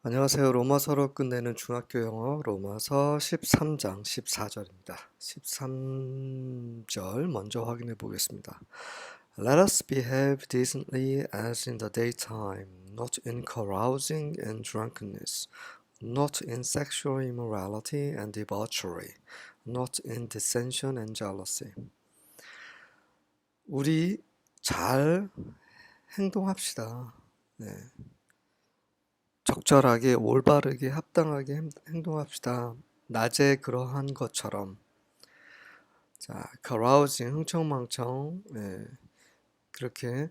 안녕하세요. 로마서로 끝내는 중학교 영어 로마서 13장 14절입니다. 13절 먼저 확인해 보겠습니다. Let us behave decently as in the daytime, not in carousing and drunkenness, not in sexual immorality and debauchery, not in dissension and jealousy. 우리 잘 행동합시다. 네. 적절하게, 올바르게, 합당하게 행동합시다. 낮에 그러한 것처럼. 자, carousing, 흥청망청, 그렇게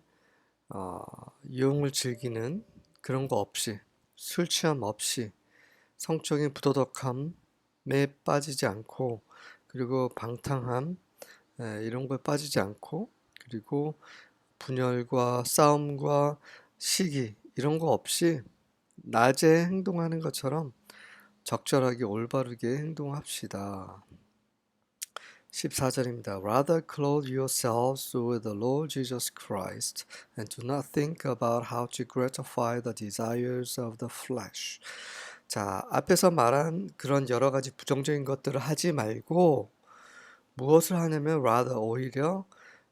유흥을 즐기는 그런 거 없이, 술 취함 없이, 성적인 부도덕함에 빠지지 않고, 그리고 방탕함, 이런 거에 빠지지 않고, 그리고 분열과 싸움과 시기 이런 거 없이 낮에 행동하는 것처럼 적절하게 올바르게 행동합시다. 14절입니다. Rather clothe yourselves with the Lord Jesus Christ and do not think about how to gratify the desires of the flesh. 자, 앞에서 말한 그런 여러 가지 부정적인 것들을 하지 말고 무엇을 하냐면 rather 오히려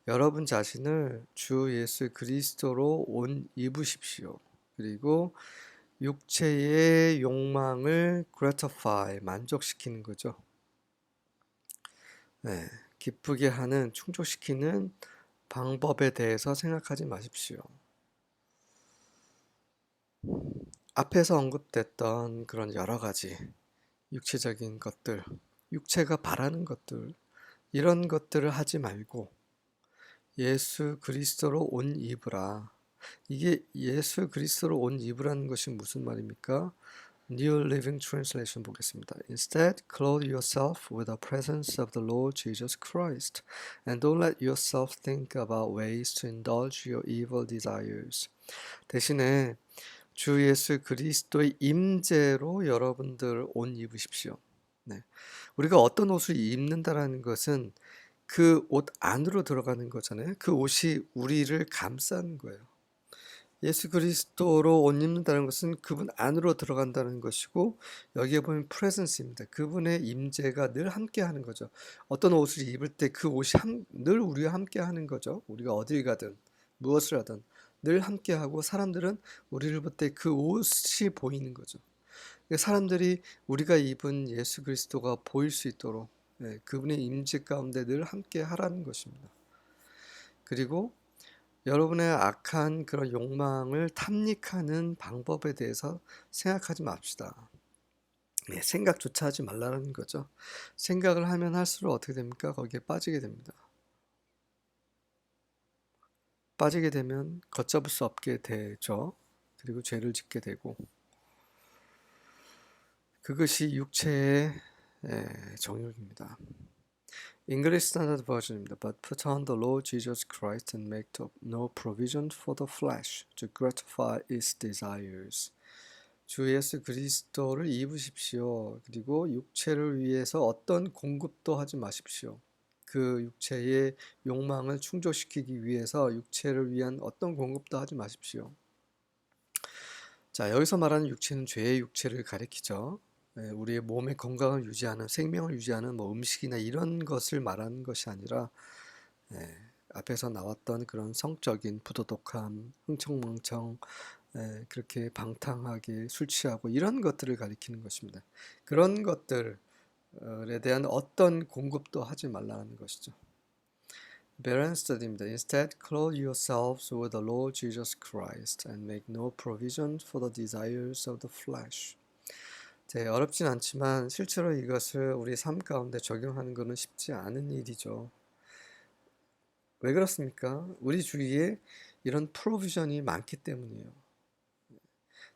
여러분 자신을 주 예수 그리스도로 옷 입으십시오. 그리고 육체의 욕망을 gratify, 만족시키는 거죠. 네, 기쁘게 하는, 충족시키는 방법에 대해서 생각하지 마십시오. 앞에서 언급됐던 그런 여러 가지 육체적인 것들, 육체가 바라는 것들, 이런 것들을 하지 말고 예수 그리스도로 옷 입으라. 이게 예수 그리스도로 옷 입으라는 것이 무슨 말입니까? New Living Translation 보겠습니다. Instead, clothe yourself with the presence of the Lord Jesus Christ, and don't let yourself think about ways to indulge your evil desires. 대신에 주 예수 그리스도의 임재로 여러분들 옷 입으십시오. 네. 우리가 어떤 옷을 입는다라는 것은 그 옷 안으로 들어가는 거잖아요. 그 옷이 우리를 감싸는 거예요. 예수 그리스도로 옷 입는다는 것은 그분 안으로 들어간다는 것이고, 여기에 보면 presence입니다. 그분의 임재가 늘 함께 하는 거죠. 어떤 옷을 입을 때 그 옷이 늘 우리와 함께 하는 거죠. 우리가 어딜 가든 무엇을 하든 늘 함께 하고, 사람들은 우리를 볼 때 그 옷이 보이는 거죠. 사람들이 우리가 입은 예수 그리스도가 보일 수 있도록 그분의 임재 가운데 늘 함께 하라는 것입니다. 그리고 여러분의 악한 그런 욕망을 탐닉하는 방법에 대해서 생각하지 맙시다. 생각조차 하지 말라는 거죠. 생각을 하면 할수록 어떻게 됩니까? 거기에 빠지게 됩니다. 빠지게 되면 걷잡을 수 없게 되죠. 그리고 죄를 짓게 되고, 그것이 육체의 정욕입니다. English Standard Version입니다. But put on the Lord Jesus Christ and make no provision for the flesh to gratify its desires. 주 예수 그리스도를 입으십시오. 그리고 육체를 위해서 어떤 공급도 하지 마십시오. 그 육체의 욕망을 충족시키기 위해서 육체를 위한 어떤 공급도 하지 마십시오. 자, 여기서 말하는 육체는 죄의 육체를 가리키죠. 우리의 몸의 건강을 유지하는, 생명을 유지하는 음식이나 이런 것을 말하는 것이 아니라 앞에서 나왔던 그런 성적인 부도덕함, 흥청망청, 그렇게 방탕하게 술 취하고 이런 것들을 가리키는 것입니다. 그런 것들에 대한 어떤 공급도 하지 말라는 것이죠. Beran study입니다. Instead, clothe yourselves with the Lord Jesus Christ and make no provision for the desires of the flesh. 어렵진 않지만 실제로 이것을 우리 삶 가운데 적용하는 것은 쉽지 않은 일이죠. 왜 그렇습니까? 우리 주위에 이런 프로비전이 많기 때문이에요.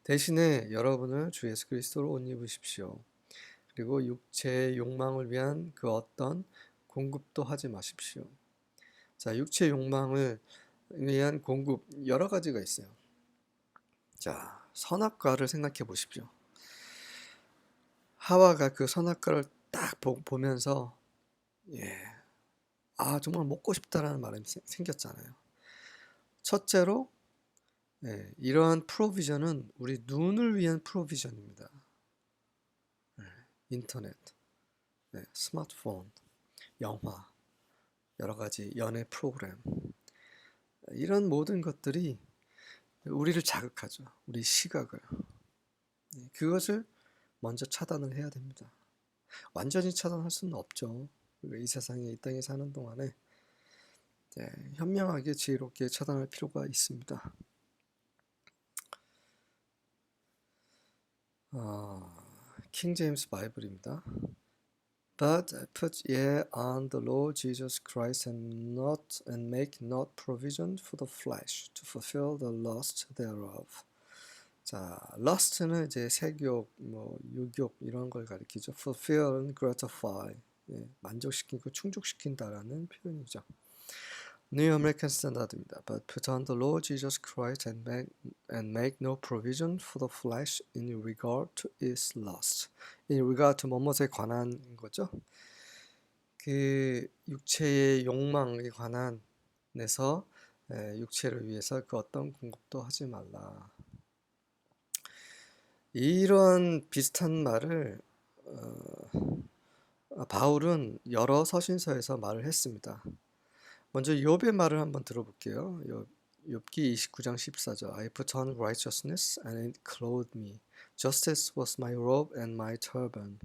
대신에 여러분을 주 예수 그리스도로 옷 입으십시오. 그리고 육체의 욕망을 위한 그 어떤 공급도 하지 마십시오. 자, 육체의 욕망을 위한 공급 여러 가지가 있어요. 자, 선악과를 생각해 보십시오. 하와가 그 선악과를 딱 보면서 정말 먹고 싶다라는 마음이 생겼잖아요. 첫째로 이러한 프로비전은 우리 눈을 위한 프로비전입니다. 인터넷, 스마트폰, 영화, 여러 가지 연애 프로그램, 이런 모든 것들이 우리를 자극하죠. 우리 시각을. 그것을 먼저 차단을 해야 됩니다. 완전히 차단할 수는 없죠. 이 세상에, 이 땅에 사는 동안에 현명하게 지혜롭게 차단할 필요가 있습니다. 킹 제임스 바이블입니다. But put ye on the Lord Jesus Christ and make not provision for the flesh to fulfill the lust thereof. 자, lust는 이제 색욕, 육욕 이런 걸 가리키죠. fulfill은 gratify, 만족시키고 충족시킨다라는 표현이죠. New American Standard입니다. But put on the Lord Jesus Christ and make no provision for the flesh in regard to its lust. In regard to 뭐뭐에 관한 거죠. 그 육체의 욕망에 관한해서 육체를 위해서 그 어떤 공급도 하지 말라. 이런 비슷한 말을 바울은 여러 서신서에서 말을 했습니다. 먼저 욥의 말을 한번 들어볼게요. 욥기 29장 14절. I put on righteousness and it clothed me. Justice was my robe and my turban.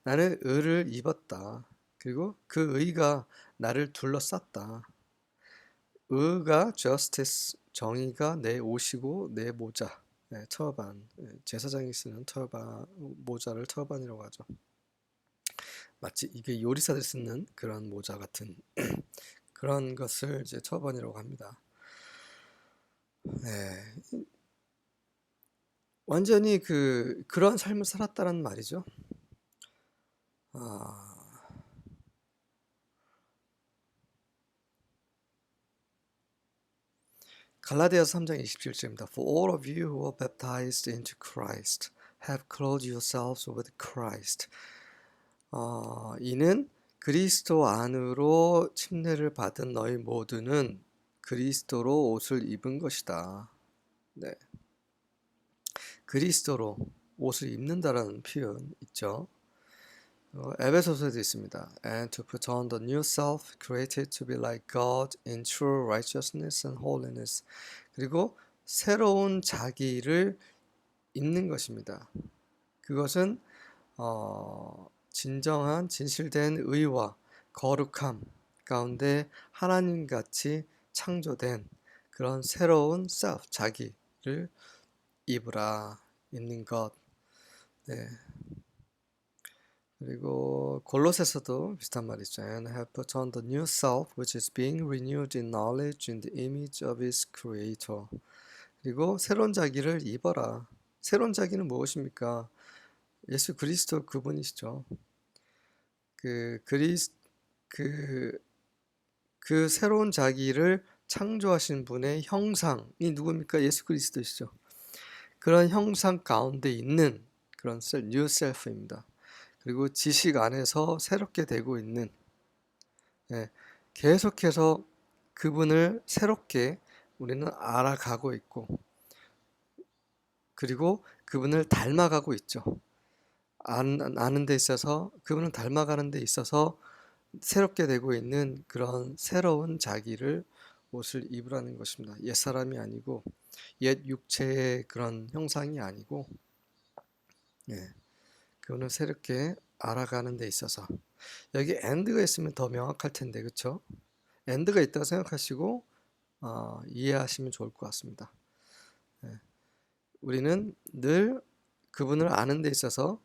나는 의를 입었다. 그리고 그 의가 나를 둘러쌌다. 의가 justice, 정의가 내 옷이고 내 모자, 터반. 제사장이 쓰는 터반, 모자를 터반이라고 하죠. 마치 이게 요리사들 쓰는 그런 모자 같은 그런 것을 이제 터반이라고 합니다. 완전히 그런 삶을 살았다는 말이죠. 갈라디아서 3장 27절입니다. For all of you who are baptized into Christ have clothed yourselves with Christ. 이는 그리스도 안으로 침례를 받은 너희 모두는 그리스도로 옷을 입은 것이다. 그리스도로 옷을 입는다라는 표현 있죠. 에베소서에도 있습니다. And to put on the new self created to be like God in true righteousness and holiness. 그리고 새로운 자기를 입는 것입니다. 그것은 진정한 진실된 의와 거룩함 가운데 하나님같이 창조된 그런 새로운 self, 자기를 입으라, 입는 것. 그리고 골로새서도 비슷한 말이 있죠. And have put on the new self, which is being renewed in knowledge in the image of its creator. 그리고 새로운 자기를 입어라. 새로운 자기는 무엇입니까? 예수 그리스도 그분이시죠. 그 새로운 자기를 창조하신 분의 형상이 누굽니까? 예수 그리스도시죠. 그런 형상 가운데 있는 그런 new self입니다. 그리고 지식 안에서 새롭게 되고 있는, 계속해서 그분을 새롭게 우리는 알아가고 있고, 그리고 그분을 닮아가고 있죠. 아는 데 있어서, 그분을 닮아가는 데 있어서 새롭게 되고 있는 그런 새로운 자기를 옷을 입으라는 것입니다. 옛사람이 아니고 옛 육체의 그런 형상이 아니고 그분을 새롭게 알아가는 데 있어서 여기 and가 있으면 더 명확할 텐데 그렇죠? and가 있다고 생각하시고 이해하시면 좋을 것 같습니다. 우리는 늘 그분을 아는 데 있어서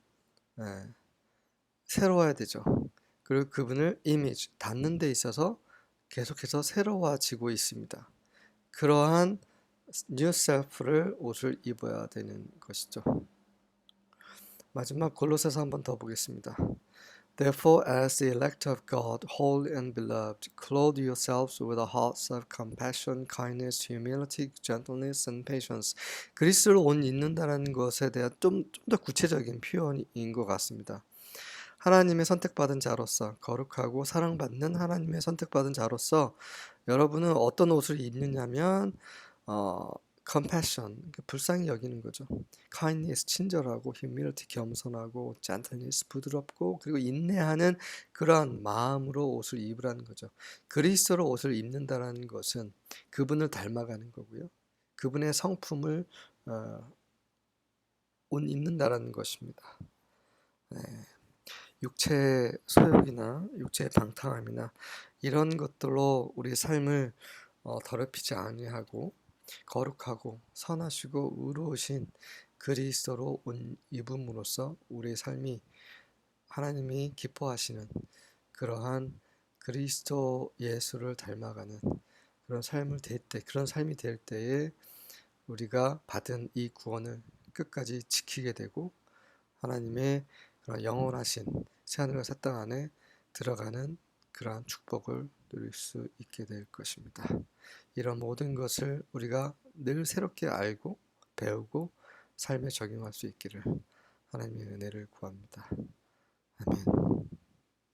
새로워야 되죠. 그리고 그분을 이미지, 닿는 데 있어서 계속해서 새로워지고 있습니다. 그러한 new self를 옷을 입어야 되는 것이죠. 마지막 골로새서 한 번 더 보겠습니다. Therefore, as the elect of God, holy and beloved, clothe yourselves with a heart of compassion, kindness, humility, gentleness, and patience. 그리스도를 옷 입는다는 것에 대한 좀 더 구체적인 표현인 것 같습니다. 하나님의 선택받은 자로서, 거룩하고 사랑받는 하나님의 선택받은 자로서 여러분은 어떤 옷을 입느냐면 compassion, 불쌍히 여기는 거죠. kindness, 친절하고, humility, 겸손하고, gentleness, 부드럽고, 그리고 인내하는 그런 마음으로 옷을 입으라는 거죠. 그리스도로 옷을 입는다라는 것은 그분을 닮아가는 거고요. 그분의 성품을 옷 입는다라는 것입니다. 네. 육체의 소욕이나 육체의 방탕함이나 이런 것들로 우리 삶을 더럽히지 아니하고 거룩하고 선하시고 의로우신 그리스도로 옷 입음으로써 우리의 삶이 하나님이 기뻐하시는 그러한 그리스도 예수를 닮아가는 그런 삶이 될 때에 우리가 받은 이 구원을 끝까지 지키게 되고 하나님의 그런 영원하신 새하늘과 새 땅 안에 들어가는 그러한 축복을 누릴 수 있게 될 것입니다. 이런 모든 것을 우리가 늘 새롭게 알고 배우고 삶에 적용할 수 있기를 하나님의 은혜를 구합니다. 아멘.